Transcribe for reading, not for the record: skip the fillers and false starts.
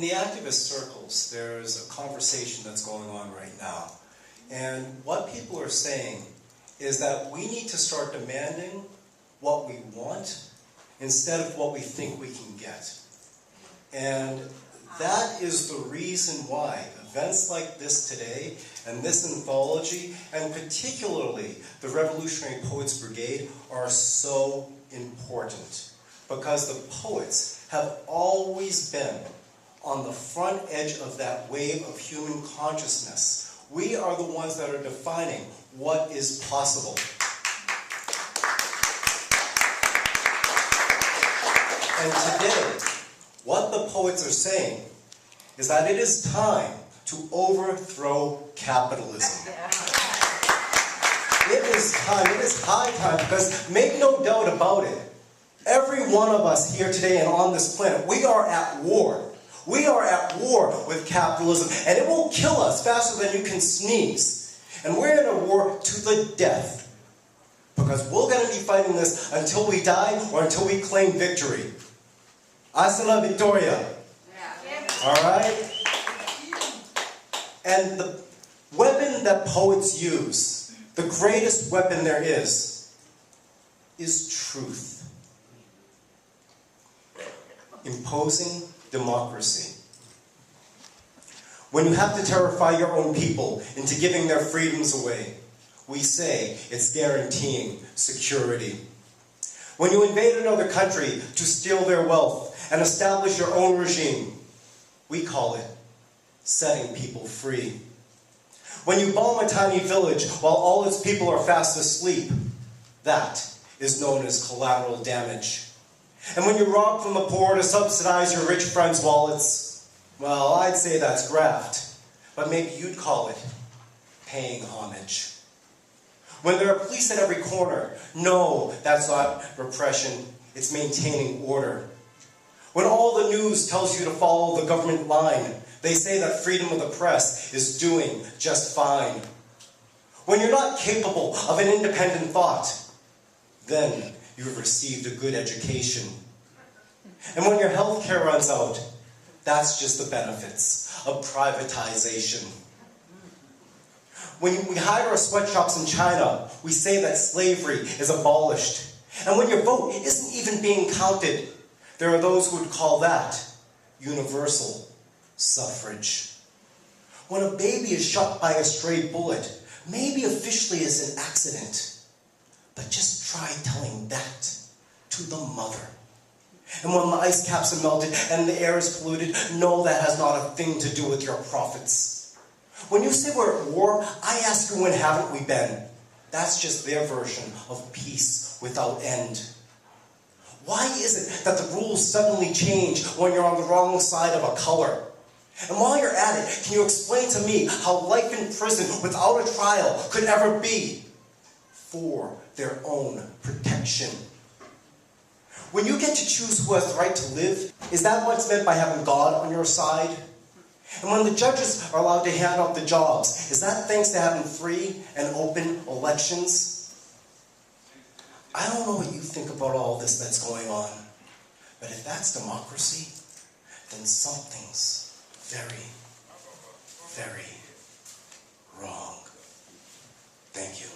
the activist circles, there's a conversation that's going on right now. And what people are saying is that we need to start demanding what we want instead of what we think we can get. And that is the reason why events like this today, and this anthology, and particularly the Revolutionary Poets Brigade, are so important. Because the poets have always been on the front edge of that wave of human consciousness. We are the ones that are defining what is possible. And today, what the poets are saying is that it is time to overthrow capitalism. It is time, it is high time, because make no doubt about it, every one of us here today and on this planet, we are at war. We are at war with capitalism, and it will kill us faster than you can sneeze. And we're in a war to the death, because we're going to be fighting this until we die or until we claim victory. Hasta la victoria. All right? And the weapon that poets use, the greatest weapon there is truth. Imposing democracy. When you have to terrify your own people into giving their freedoms away, we say it's guaranteeing security. When you invade another country to steal their wealth and establish your own regime, we call it setting people free. When you bomb a tiny village while all its people are fast asleep, that is known as collateral damage. And when you rob from the poor to subsidize your rich friends' wallets, well, I'd say that's graft, but maybe you'd call it paying homage. When there are police at every corner, no, that's not repression, it's maintaining order. When all the news tells you to follow the government line, they say that freedom of the press is doing just fine. When you're not capable of an independent thought, then you've received a good education. And when your health care runs out, that's just the benefits of privatization. When we hide our sweatshops in China, we say that slavery is abolished. And when your vote isn't even being counted, there are those who would call that universal suffrage. When a baby is shot by a stray bullet, maybe officially it's an accident, but just try telling that to the mother. And when the ice caps are melted and the air is polluted, no, that has not a thing to do with your profits. When you say we're at war, I ask you, when haven't we been? That's just their version of peace without end. Why is it that the rules suddenly change when you're on the wrong side of a color? And while you're at it, can you explain to me how life in prison without a trial could ever be for their own protection? When you get to choose who has the right to live, is that what's meant by having God on your side? And when the judges are allowed to hand out the jobs, is that thanks to having free and open elections? I don't know what you think about all this that's going on, but if that's democracy, then something's very, very wrong. Thank you.